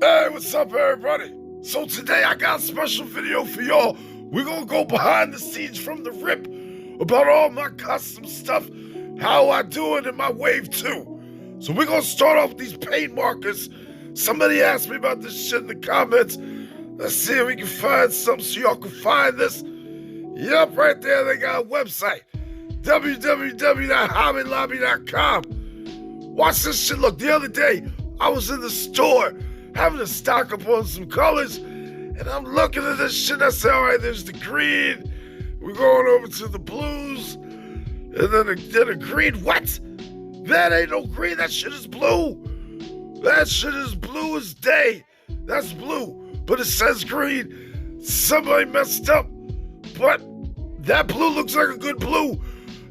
Hey, what's up, everybody? So today I got a special video for y'all. We're gonna go behind the scenes from the rip about all my custom stuff, how I do it in my Wave 2. So we're gonna start off with these paint markers. Somebody asked me about this shit in the comments. Let's see if we can find something so y'all can find this. Yep, right there they got a website. www.hobbylobby.com. Watch this shit. Look, the other day I was in the store having to stock up on some colors, and I'm looking at this shit. I say, all right, there's the green. We're going over to the blues, and then the green. What? That ain't no green. That shit is blue. That shit is blue as day. That's blue, but it says green. Somebody messed up, but that blue looks like a good blue,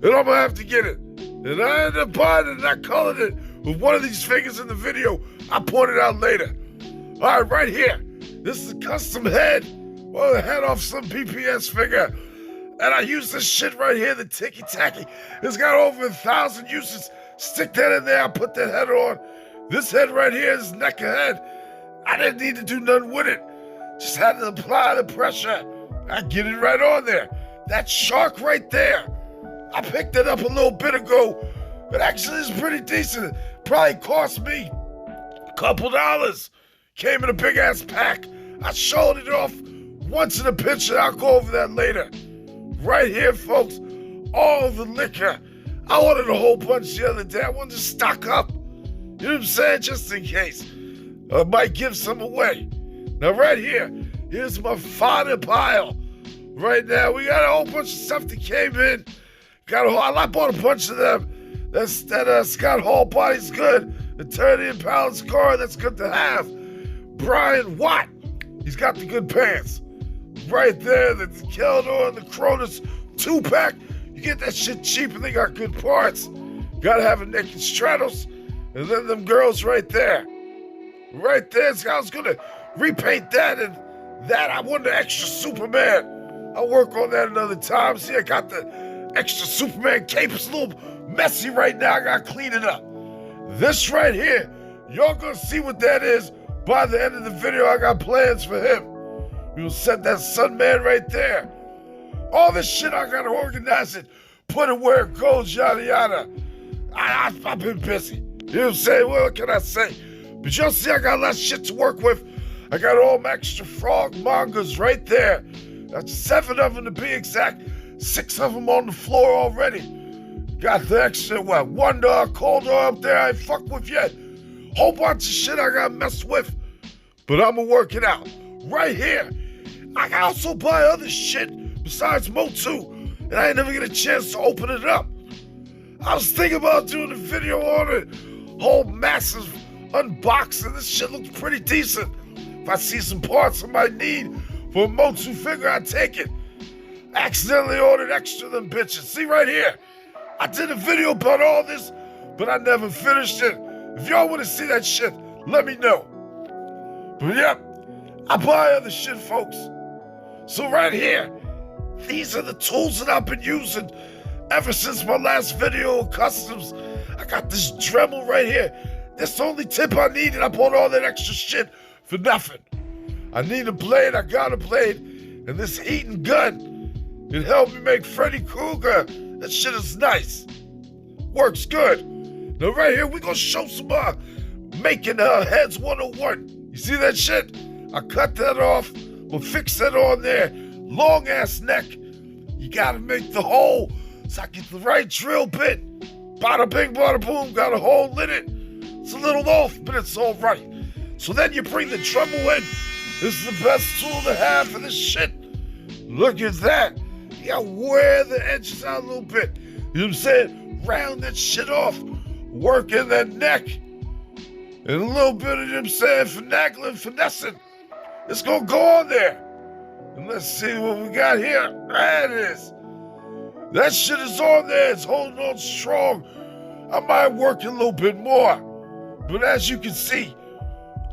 and I'm gonna have to get it. And I ended up buying it, and I colored it with one of these figures in the video. I pointed out later. All right, right here. This is a custom head. Well, the head off some BPS figure. And I use this shit right here, the Ticky Tacky. It's got over 1,000 uses. Stick that in there, I put that head on. This head right here is neck of head. I didn't need to do nothing with it. Just had to apply the pressure. I get it right on there. That shark right there. I picked it up a little bit ago. It actually is pretty decent. Probably cost me a couple dollars. Came in a big ass pack. I showed it off once in a picture. I'll go over that later. Right here, folks, all the liquor. I ordered a whole bunch the other day. I wanted to stock up. You know what I'm saying? Just in case. I might give some away. Now, right here, here's my fodder pile. Right now, we got a whole bunch of stuff that came in. I bought a bunch of them. That Scott Hall body's good. Eternia Palace car, that's good to have. Brian Watt, he's got the good pants. Right there, the Keldor and the Cronus 2-pack. You get that shit cheap and they got good parts. Gotta have a naked Stratos. And then them girls right there. Right there, so I was gonna repaint that and that. I want the extra Superman. I'll work on that another time. See, I got the extra Superman cape. It's a little messy right now. I gotta clean it up. This right here, y'all gonna see what that is by the end of the video. I got plans for him. We'll set that Sunman right there. All this shit, I gotta organize it, put it where it goes, yada yada. I've been busy. You know what I'm saying? What can I say? But y'all see, I got a lot of shit to work with. I got all my extra frog mangas right there. That's 7 of them to be exact. 6 of them on the floor already. Got the extra, Wonder, Coldor up there I ain't fucked with yet. Whole bunch of shit I got messed with. But I'ma work it out. Right here. I can also buy other shit besides Motu. And I ain't never get a chance to open it up. I was thinking about doing a video on it. Whole massive unboxing. This shit looks pretty decent. If I see some parts I might need for a Motu figure, I take it. Accidentally ordered extra of them bitches. See right here. I did a video about all this, but I never finished it. If y'all want to see that shit, let me know. But yep, I buy other shit, folks. So right here, these are the tools that I've been using ever since my last video of customs. I got this Dremel right here. That's the only tip I needed. I bought all that extra shit for nothing. I need a blade, I got a blade, and this heating gun. It helped me make Freddy Krueger. That shit is nice. Works good. Now right here, we're gonna show some making heads 101. You see that shit? I cut that off. We'll fix that on there. Long ass neck. You gotta make the hole so I get the right drill bit. Bada bing, bada boom, got a hole in it. It's a little off, but it's all right. So then you bring the Dremel in. This is the best tool to have for this shit. Look at that. You gotta wear the edges out a little bit. You know what I'm saying? Round that shit off. Work in that neck. And a little bit of, you know what I'm saying, finagling, finessing. It's gonna go on there. And let's see what we got here. There it is. That shit is on there. It's holding on strong. I might work a little bit more. But as you can see,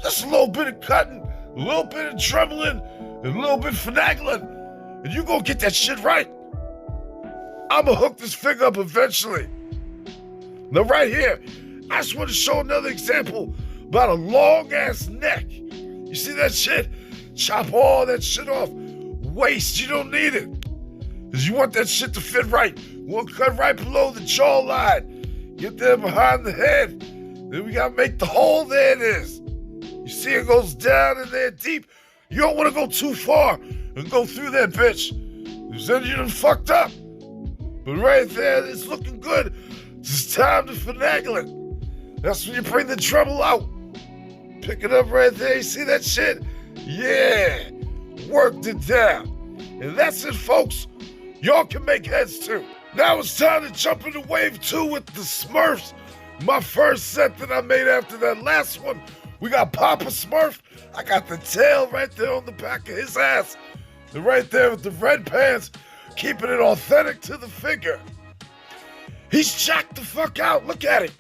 just a little bit of cutting, a little bit of tremoling, and a little bit of finagling. And you gonna get that shit right. I'ma hook this figure up eventually. Now right here, I just want to show another example about a long ass neck. You see that shit? Chop all that shit off. Waste, you don't need it. Because you want that shit to fit right. We'll cut right below the jawline. Get there behind the head. Then we gotta make the hole. There it is. You see it goes down in there deep. You don't want to go too far and go through that bitch. Because then you done fucked up. But right there, it's looking good. It's just time to finagle it. That's when you bring the treble out. Pick it up right there. You see that shit? Yeah. Worked it down. And that's it, folks. Y'all can make heads too. Now it's time to jump into wave 2 with the Smurfs. My first set that I made after that last one. We got Papa Smurf. I got the tail right there on the back of his ass. And right there with the red pants, keeping it authentic to the figure. He's jacked the fuck out. Look at him.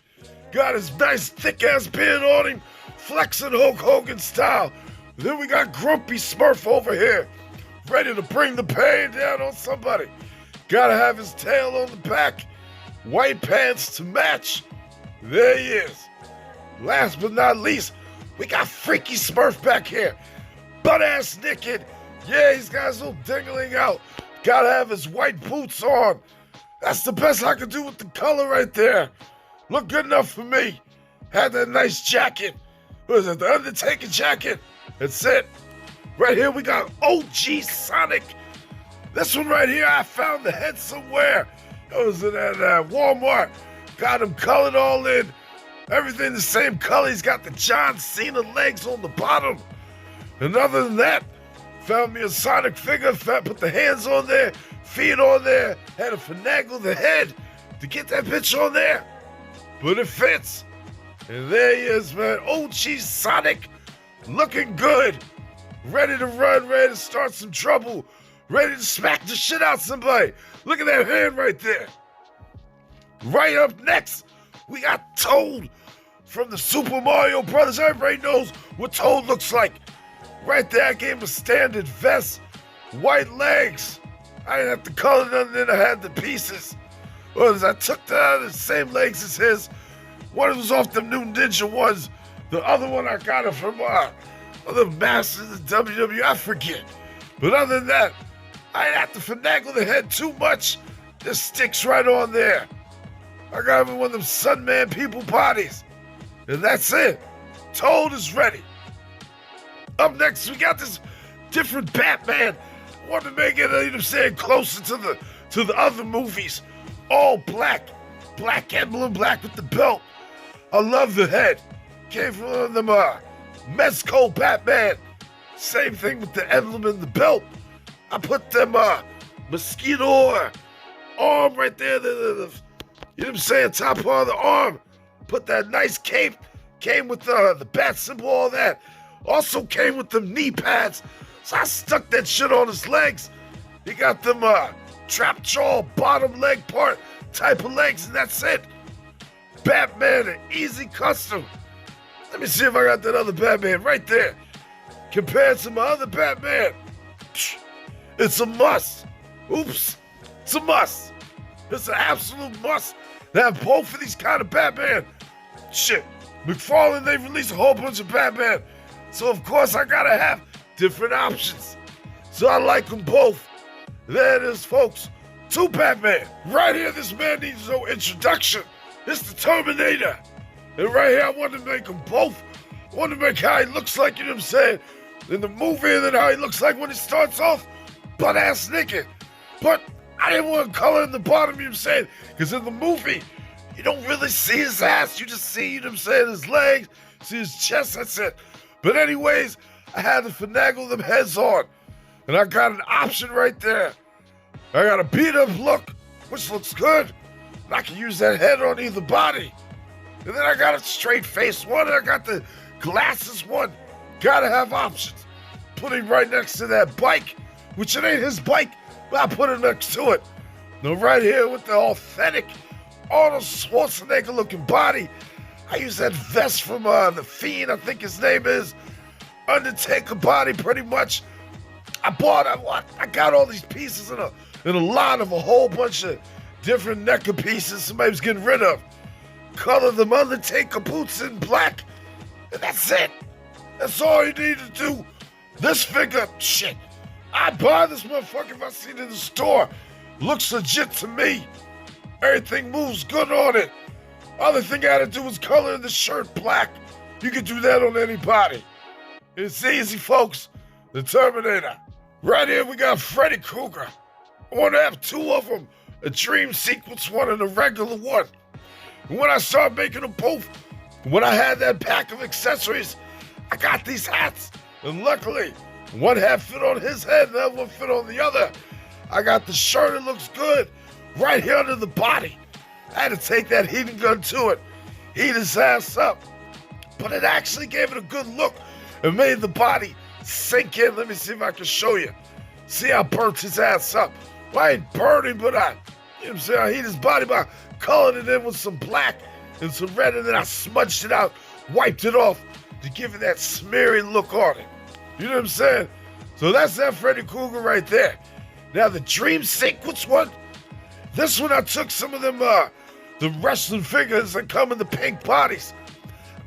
Got his nice thick ass beard on him, flexing Hulk Hogan style. Then we got Grumpy Smurf over here, ready to bring the pain down on somebody. Gotta have his tail on the back, white pants to match. There he is. Last but not least, we got Freaky Smurf back here, butt ass naked. Yeah, he's got his little dingling out. Gotta have his white boots on. That's the best I could do with the color right there. Look good enough for me. Had that nice jacket. What is it, the Undertaker jacket? That's it. Right here we got OG Sonic. This one right here, I found the head somewhere. It was in at Walmart. Got him colored all in. Everything the same color. He's got the John Cena legs on the bottom. And other than that, found me a Sonic figure, put the hands on there, feet on there, had to finagle the head to get that bitch on there. But it fits. And there he is, man. OG Sonic, looking good. Ready to run, ready to start some trouble, ready to smack the shit out somebody. Look at that hand right there. Right up next, we got Toad from the Super Mario Brothers. Everybody knows what Toad looks like. Right there, I gave him a standard vest, white legs. I didn't have to color none, then I had the pieces. I took the same legs as his. One was off the new Ninja ones. The other one I got it from the Masters of WWE, I forget. But other than that, I didn't have to finagle the head too much. This sticks right on there. I got him in one of them Sunman people bodies. And that's it. Toad is ready. Up next, we got this different Batman. I wanted to make it, closer to the other movies. All black. Black emblem, black with the belt. I love the head. Came from one of them Mezco Batman. Same thing with the emblem and the belt. I put them mosquito arm right there. Top part of the arm. Put that nice cape. Came with the bat symbol, all that. Also came with them knee pads. So I stuck that shit on his legs. He got them trap jaw, bottom leg part type of legs, and that's it. Batman, an easy custom. Let me see if I got that other Batman right there. Compared to my other Batman, it's a must. Oops, it's a must. It's an absolute must to have both of these kind of Batman. Shit, McFarlane, they released a whole bunch of Batman. So of course I gotta have different options. So I like them both. There it is, folks. 2 Batman. Right here, this man needs no introduction. It's the Terminator. And right here, I want to make them both. I want to make how he looks like, you know what I'm saying, in the movie, and then how he looks like when he starts off butt-ass naked. But I didn't want to color in the bottom, you know what I'm saying, because in the movie, you don't really see his ass. You just see, you know what I'm saying, his legs, see his chest, that's it. But anyways, I had to finagle them heads on. And I got an option right there. I got a beat-up look, which looks good. And I can use that head on either body. And then I got a straight face one, and I got the glasses one. Gotta have options. Put him right next to that bike, which it ain't his bike, but I put it next to it. Now right here with the authentic Arnold Schwarzenegger looking body, I use that vest from The Fiend, I think his name is. Undertaker body, pretty much. I got all these pieces in a lot of a whole bunch of different NECA pieces somebody was getting rid of. Color them Undertaker boots in black, and that's it. That's all you need to do. This figure, shit, I'd buy this motherfucker if I see it in the store. Looks legit to me. Everything moves good on it. Other thing I had to do was color the shirt black. You can do that on anybody. It's easy, folks. The Terminator. Right here we got Freddy Krueger. I want to have two of them. A dream sequence one and a regular one. And when I started making them both, when I had that pack of accessories, I got these hats. And luckily, one hat fit on his head and the other one fit on the other. I got the shirt, it looks good. Right here under the body. I had to take that heating gun to it. Heat his ass up. But it actually gave it a good look and made the body sink in. Let me see if I can show you. See how I burnt his ass up. Well, I ain't burned him, but I heat his body by coloring it in with some black and some red, and then I smudged it out, wiped it off to give it that smeary look on it. You know what I'm saying? So that's that Freddy Krueger right there. Now the dream sequence one, this one I took some of them, the wrestling figures that come in the pink bodies.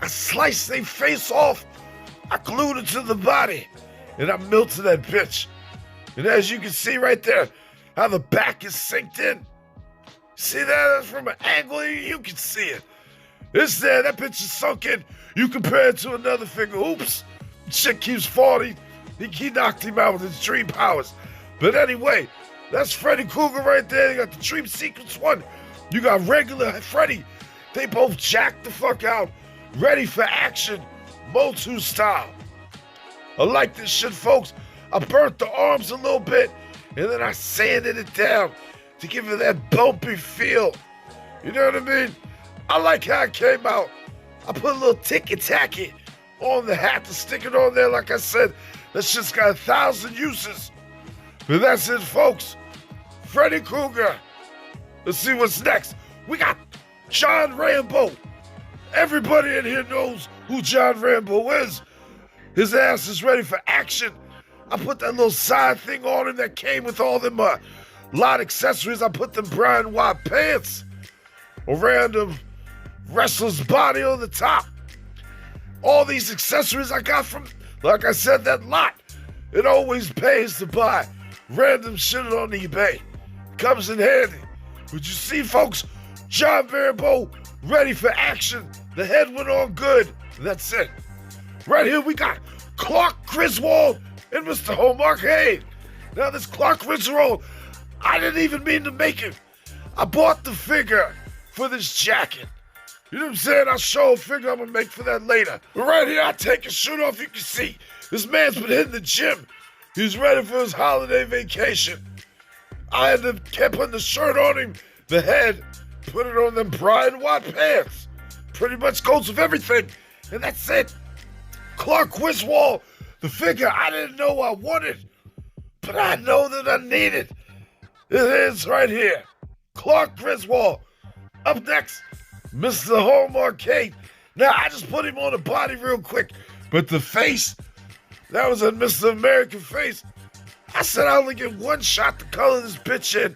I sliced their face off, I glued it to the body, and I melted that bitch. And as you can see right there, how the back is synced in. See that? From an angle, you can see it. It's there, that bitch is sunk in. You compare it to another figure, oops, shit keeps falling. He knocked him out with his dream powers. But anyway, that's Freddy Krueger right there. You got the dream sequence one. You got regular Freddy. They both jacked the fuck out. Ready for action, Motu style. I like this shit, folks. I burnt the arms a little bit, and then I sanded it down to give it that bumpy feel. You know what I mean? I like how it came out. I put a little ticky-tacky on the hat to stick it on there. Like I said, that shit's got 1,000 uses. But that's it, folks. Freddy Krueger. Let's see what's next. We got John Rambo. Everybody in here knows who John Rambo is. His ass is ready for action. I put that little side thing on him that came with all them lot accessories. I put them brown and white pants around him, wrestler's body on the top. All these accessories I got from, like I said, that lot. It always pays to buy random shit on eBay. Comes in handy. But you see, folks, John Rambo ready for action. The head went on good. That's it. Right here we got Clark Griswold and Mr. Home Arcade. Now this Clark Griswold, I didn't even mean to make it. I bought the figure for this jacket. You know what I'm saying? I'll show a figure I'm gonna make for that later. But right here, I take his shirt off. You can see this man's been hitting the gym. He's ready for his holiday vacation. I had to keep putting the shirt on him, the head, put it on them bright white pants. Pretty much goes with everything. And that's it. Clark Griswold, the figure I didn't know I wanted, but I know that I needed. It is right here. Clark Griswold. Up next, Mr. Home Arcade. Now, I just put him on the body real quick, but the face, that was a Mr. American face. I said I only get one shot to color this bitch in.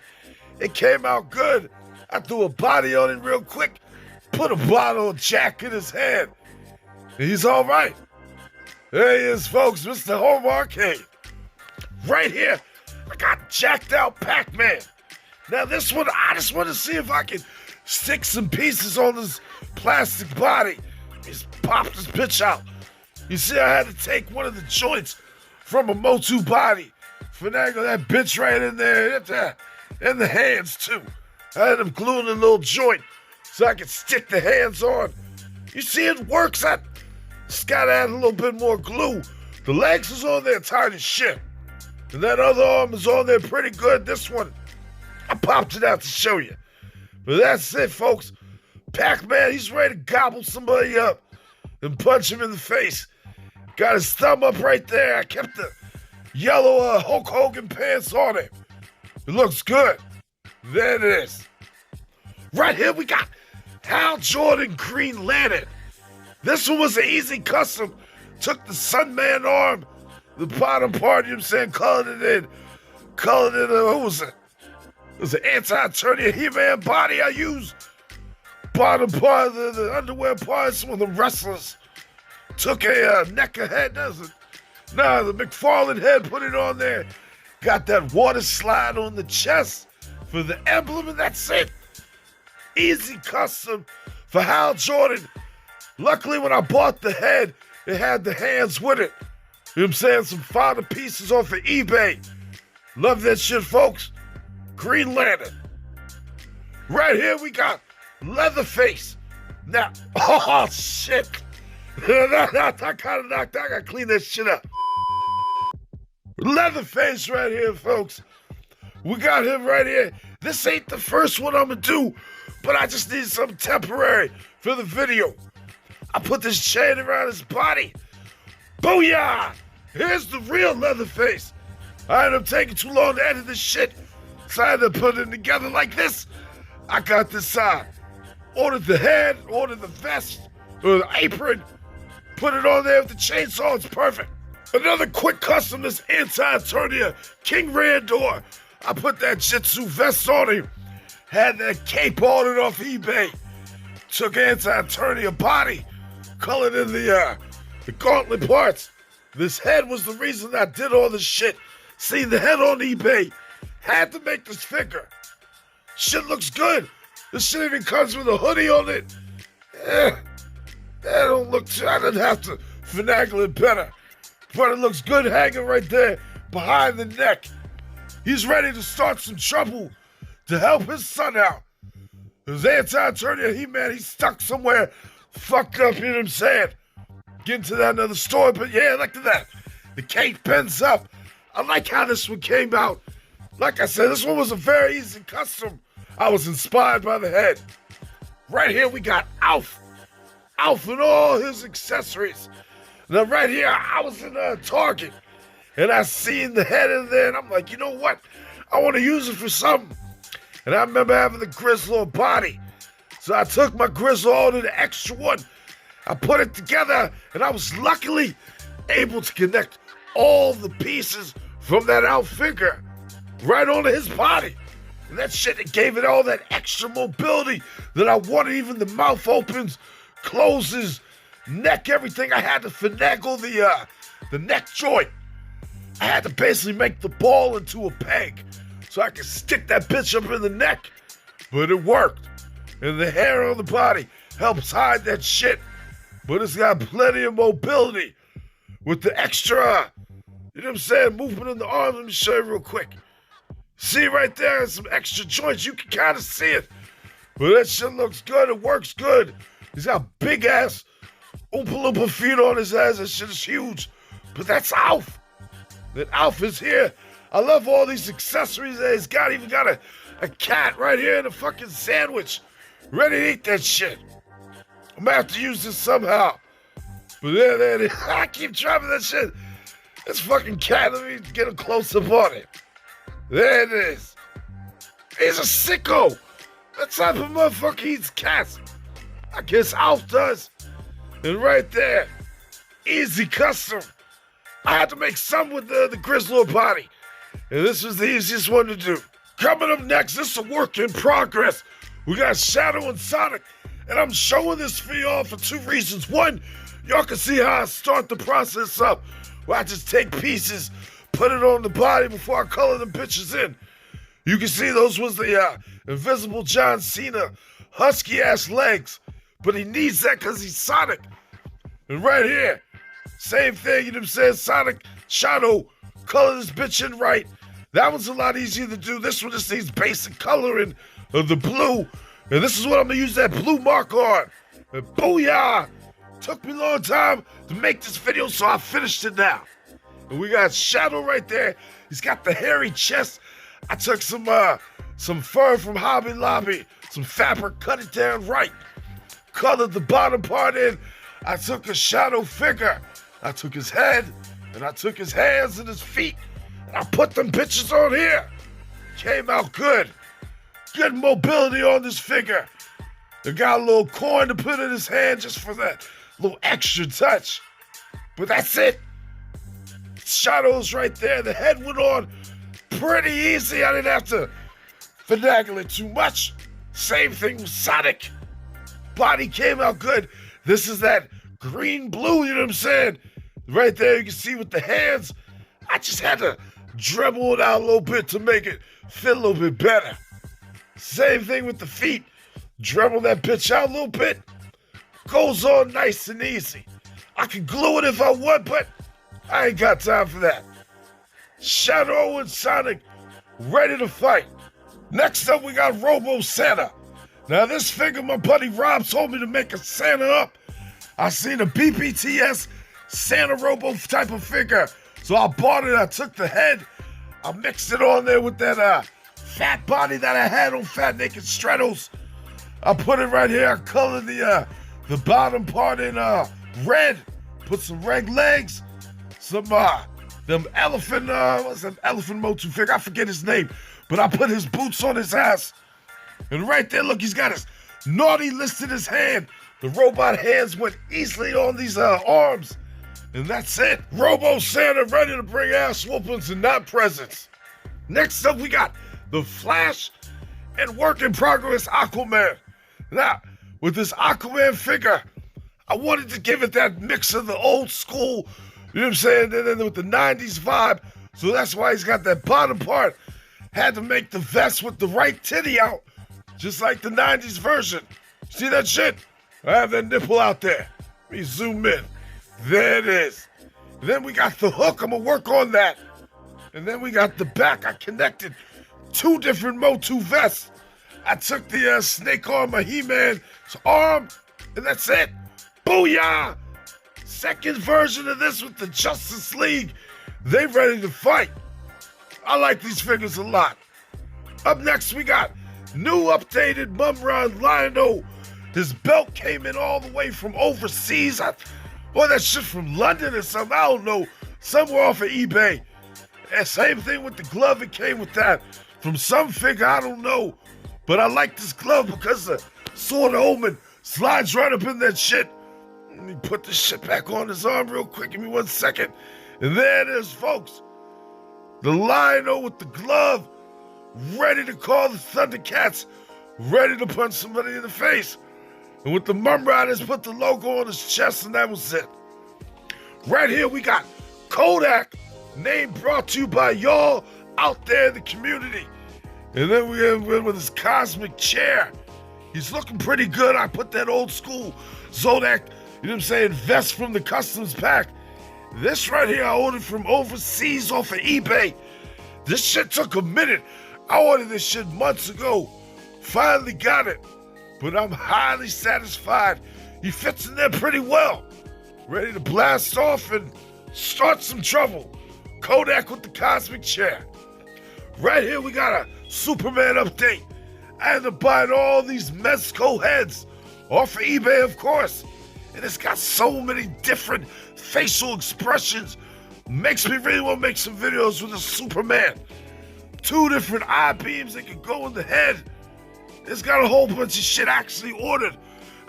It came out good. I threw a body on him real quick, put a bottle of Jack in his hand. He's all right. There he is, folks, Mr. Home Arcade. Right here, I got jacked out Pac-Man. Now this one, I just want to see if I can stick some pieces on this plastic body. Just pop this bitch out. You see, I had to take one of the joints from a Motu body. Finagle that bitch right in there, and the hands too. I had them gluing a little joint so I could stick the hands on. You see, it works. I just gotta add a little bit more glue. The legs is on there tight as shit. And that other arm is on there pretty good. This one, I popped it out to show you. But that's it, folks. Pac-Man, he's ready to gobble somebody up and punch him in the face. Got his thumb up right there. I kept the yellow Hulk Hogan pants on him. It looks good. There it is. Right here we got Hal Jordan Green Lantern. This one was an easy custom. Took the Sunman arm, the bottom part, you know what I'm saying, colored it in, what was it? It was an Anti-Eternia He-Man body I used. Bottom part of the underwear part, some of the wrestlers. took a NECA head, the McFarlane head, put it on there. Got that water slide on the chest for the emblem, and that's it. Easy custom for Hal Jordan. Luckily, when I bought the head, it had the hands with it. You know what I'm saying? Some finer pieces off of eBay. Love that shit, folks. Green Lantern. Right here, we got Leatherface. Now, oh, shit. I kind of knocked out. I got to clean that shit up. Leatherface right here, folks. We got him right here. This ain't the first one I'm going to do, but I just need something temporary for the video. I put this chain around his body. Booyah! Here's the real Leatherface. I ended up taking too long to edit this shit, so I had to put it together like this. I got this side. Ordered the head, ordered the vest, or the apron, put it on there with the chainsaw. It's perfect. Another quick custom, this Anti-Eternia King Randor. I put that Jitsu vest on him, had that cape ordered off eBay, took Anti-Eternia body, colored in the gauntlet parts. This head was the reason I did all this shit. Seen the head on eBay, had to make this figure. Shit looks good. This shit even comes with a hoodie on it. That don't look too, I didn't have to finagle it better. But it looks good hanging right there behind the neck. He's ready to start some trouble to help his son out. His Anti-Eternia He-Man, he's stuck somewhere fucked up, you know what I'm saying? Get into that another story, but yeah, look at that. The cape bends up. I like how this one came out. Like I said, this one was a very easy custom. I was inspired by the head. Right here, we got Alf. Alf and all his accessories. Now, right here, I was in Target, and I seen the head in there, and I'm like, you know what? I want to use it for something. And I remember having the Griswold body. So I took my Griswold and the extra one. I put it together, and I was luckily able to connect all the pieces from that Alf figure right onto his body. And that shit, it gave it all that extra mobility that I wanted. Even the mouth opens, closes, neck, everything. I had to finagle the neck joint. I had to basically make the ball into a peg so I could stick that bitch up in the neck. But it worked. And the hair on the body helps hide that shit. But it's got plenty of mobility with the extra, you know what I'm saying, movement in the arm. Let me show you real quick. See right there, some extra joints. You can kind of see it. But that shit looks good. It works good. He's got big ass Oompa Loompa feet on his ass. That shit is huge. But that's Alf. That Alf is here. I love all these accessories that he's got. Even got a cat right here in a fucking sandwich. Ready to eat that shit. I'm gonna have to use this somehow. But there it is. I keep dropping that shit. This fucking cat, let me get a close-up on it. There it is. He's a sicko. That type of motherfucker eats cats. I guess Alf does. And right there, easy custom. I had to make some with the Griswold body. And this was the easiest one to do. Coming up next, this is a work in progress. We got Shadow and Sonic. And I'm showing this for y'all for two reasons. One, y'all can see how I start the process up. Where I just take pieces, put it on the body before I color them bitches in. You can see those was the Invisible John Cena husky-ass legs. But he needs that because he's Sonic. And right here, same thing, you know what I'm saying? Sonic, Shadow, color this bitch in right. That one's a lot easier to do. This one just needs basic coloring of the blue. And this is what I'm going to use that blue mark on. And booyah! Took me a long time to make this video, so I finished it now. And we got Shadow right there. He's got the hairy chest. I took some fur from Hobby Lobby, some fabric, cut it down right. Colored the bottom part in. I took a Shadow figure. I took his head, and I took his hands and his feet, and I put them bitches on here. Came out good. Good mobility on this figure. They got a little coin to put in his hand just for that little extra touch. But that's it. Shadow's right there. The head went on pretty easy. I didn't have to finagle it too much. Same thing with Sonic. Body came out good. This is that green, blue, you know what I'm saying? Right there, you can see with the hands. I just had to dribble it out a little bit to make it fit a little bit better. Same thing with the feet. Dribble that bitch out a little bit. Goes on nice and easy. I could glue it if I would, but I ain't got time for that. Shadow and Sonic ready to fight. Next up, we got Robo Santa. Now, this figure my buddy Rob told me to make a Santa up. I seen a BPTS Santa Robo type of figure. So I bought it, I took the head, I mixed it on there with that fat body that I had on Fat Naked Stratos. I put it right here, I colored the bottom part in red, put some red legs, some them elephant, what's that elephant Motu figure? I forget his name, but I put his boots on his ass. And right there, look, he's got his naughty list in his hand. The robot hands went easily on these arms. And that's it. Robo Santa ready to bring ass whoopings and not presents. Next up, we got the Flash and work in progress Aquaman. Now, with this Aquaman figure, I wanted to give it that mix of the old school, you know what I'm saying, and then with the 90s vibe. So that's why he's got that bottom part. Had to make the vest with the right titty out, just like the 90s version. See that shit? I have that nipple out there. Let me zoom in. There it is. Then we got the hook. I'm going to work on that. And then we got the back. I connected 2 different Motu vests. I took the snake arm of He-Man's arm, and that's it. Booyah! Second version of this with the Justice League. They ready to fight. I like these figures a lot. Up next, we got new updated Mumm-ra Lionel. His belt came in all the way from overseas. Boy, that shit from London or something. I don't know. Somewhere off of eBay. And same thing with the glove. It came with that from some figure. I don't know. But I like this glove because the Sword of Omen slides right up in that shit. Let me put this shit back on his arm real quick. Give me 1 second. And there it is, folks. The Lionel with the glove. Ready to call the Thundercats. Ready to punch somebody in the face. And with the Mumm-ra, just put the logo on his chest, and that was it. Right here, we got Kodac, name brought to you by y'all out there in the community. And then we have with his cosmic chair. He's looking pretty good. I put that old school Kodac, you know what I'm saying, vest from the customs pack. This right here, I ordered from overseas off of eBay. This shit took a minute. I ordered this shit months ago. Finally got it. But I'm highly satisfied. He fits in there pretty well. Ready to blast off and start some trouble. Kodac with the cosmic chair. Right here, we got a Superman update. I had to buy all these Mezco heads off of eBay, of course. And it's got so many different facial expressions. Makes me really want to make some videos with a Superman. 2 different eye beams that can go in the head. It's got a whole bunch of shit actually ordered.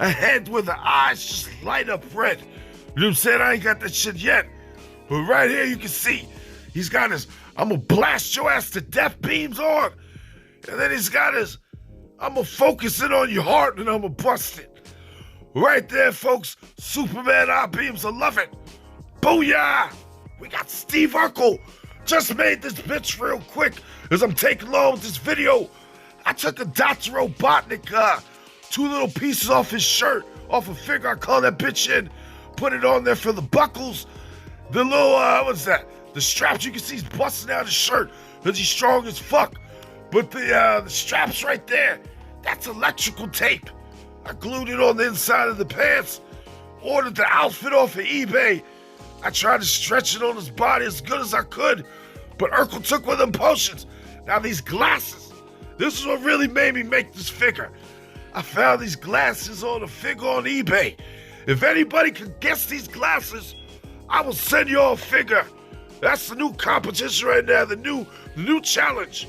A head where the eyes just light up red. You know what I'm saying? I ain't got that shit yet. But right here you can see, he's got his, I'm gonna blast your ass to death beams on. And then he's got his, I'm gonna focus it on your heart and I'm gonna bust it. Right there, folks, Superman eye beams, I love it. Booyah! We got Steve Urkel. Just made this bitch real quick as I'm taking long with this video. I took a Dr. Robotnik, 2 little pieces off his shirt, off a figure. I call that bitch in, put it on there for the buckles. The little, what's that? The straps, you can see he's busting out his shirt because he's strong as fuck. But the straps right there, that's electrical tape. I glued it on the inside of the pants, ordered the outfit off of eBay. I tried to stretch it on his body as good as I could, but Urkel took one of them potions. Now these glasses, this is what really made me make this figure. I found these glasses on a figure on eBay. If anybody can guess these glasses, I will send you all a figure. That's the new competition right now, the new challenge.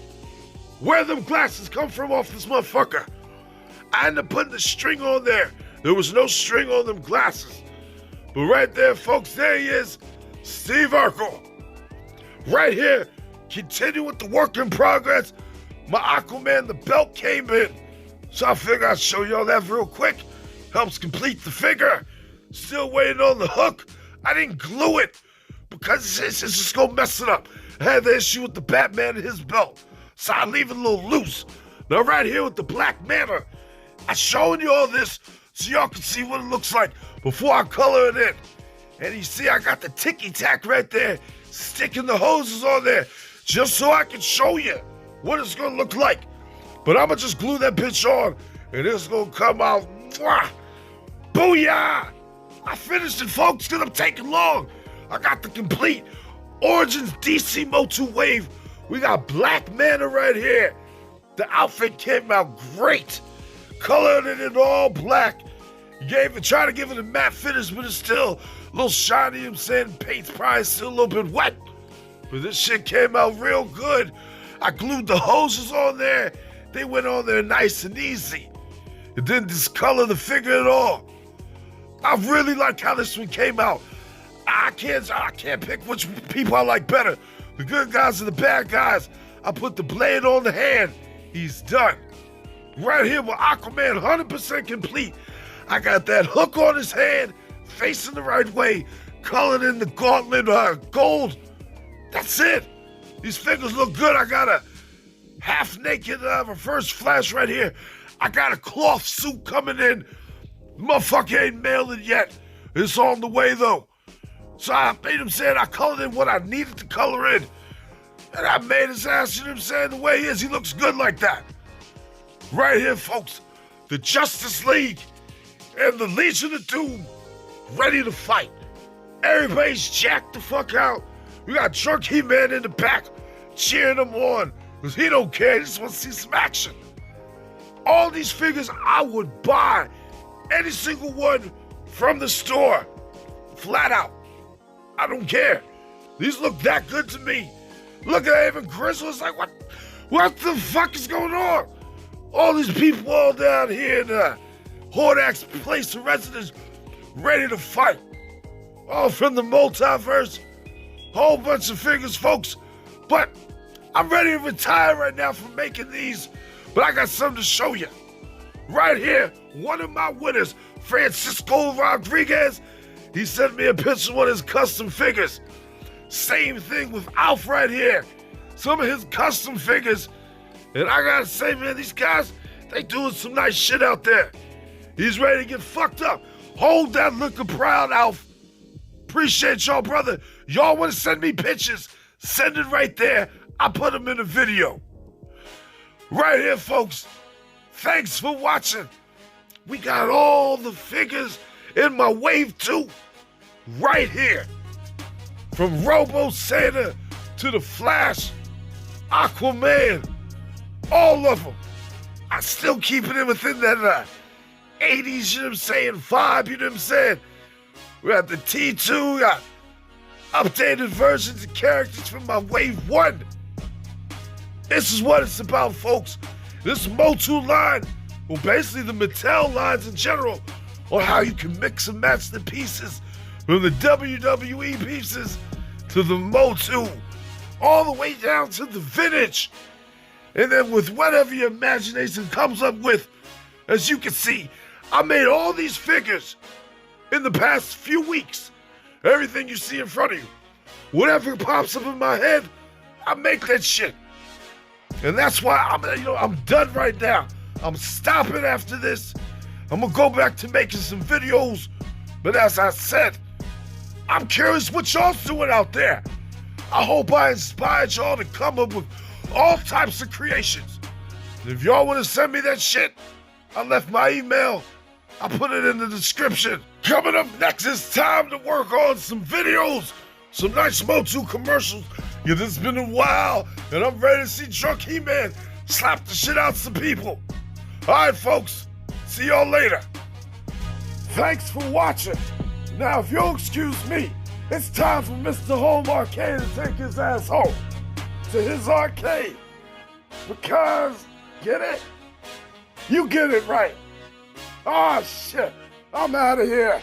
Where them glasses come from off this motherfucker? I ended up putting the string on there. There was no string on them glasses. But right there, folks, there he is, Steve Urkel. Right here, continue with the work in progress. My Aquaman, the belt came in. So I figured I'd show y'all that real quick. Helps complete the figure. Still waiting on the hook. I didn't glue it because it's just gonna mess it up. I had the issue with the Batman and his belt, so I leave it a little loose. Now right here with the Black Manta, I'm showing you all this so y'all can see what it looks like before I color it in. And you see I got the ticky-tack right there, sticking the hoses on there, just so I can show you what it's gonna look like. But I'ma just glue that bitch on, and it's gonna come out, mwah, booyah! I finished it, folks, because I'm taking long. I got the complete Origins DC Motu wave. We got Black Manta right here. The outfit came out great. Colored it in all black. Try to give it a matte finish, but it's still a little shiny. You know what I'm saying? Paint's probably still a little bit wet. But this shit came out real good. I glued the hoses on there. They went on there nice and easy. It didn't discolor the figure at all. I really like how this one came out. I can't pick which people I like better. The good guys or the bad guys. I put the blade on the hand. He's done. Right here with Aquaman, 100% complete. I got that hook on his hand, facing the right way, colored in the gauntlet gold. That's it. These figures look good. I got a half-naked reverse Flash right here. I got a cloth suit coming in. Motherfucker ain't mailed it yet. It's on the way, though. So I made him say I colored in what I needed to color in. And I made his ass, you know what I'm saying, the way he is. He looks good like that. Right here, folks. The Justice League and the Legion of Doom ready to fight. Everybody's jacked the fuck out. We got Drunk He-Man in the back cheering him on because he don't care. He just wants to see some action. All these figures I would buy, any single one from the store, flat out. I don't care. These look that good to me. Look at even Griswold's like, what the fuck is going on? All these people all down here in Kodac's place of residence ready to fight. All from the multiverse. Whole bunch of figures, folks. But I'm ready to retire right now from making these. But I got something to show you. Right here, one of my winners, Francisco Rodriguez, he sent me a picture of one of his custom figures. Same thing with Alf right here. Some of his custom figures. And I gotta say, man, these guys, they doing some nice shit out there. He's ready to get fucked up. Hold that look of proud, Alf. Appreciate y'all, brother. Y'all wanna send me pictures? Send it right there. I put them in the video. Right here, folks. Thanks for watching. We got all the figures in my wave 2 right here. From Robo Santa to the Flash, Aquaman, all of them. I still keep it in within that 80s, you know what I'm saying, vibe, you know what I'm saying. We got the T2, we got updated versions of characters from my wave 1. This is what it's about, folks. This Motu line, well, basically the Mattel lines in general, on how you can mix and match the pieces from the WWE pieces to the Motu, all the way down to the vintage. And then with whatever your imagination comes up with, as you can see, I made all these figures in the past few weeks. Everything you see in front of you. Whatever pops up in my head, I make that shit. And that's why I'm done right now. I'm stopping after this. I'm gonna go back to making some videos. But as I said, I'm curious what y'all's doing out there. I hope I inspired y'all to come up with all types of creations. And if y'all want to send me that shit, I left my email. I put it in the description. Coming up next, it's time to work on some videos, some nice Motu commercials. Yeah, this has been a while, and I'm ready to see Drunk He-Man slap the shit out some people. All right, folks. See y'all later. Thanks for watching. Now, if you'll excuse me, it's time for Mr. Home Arcade to take his ass home to his arcade. Because, get it? You get it right. Oh, shit. I'm out of here.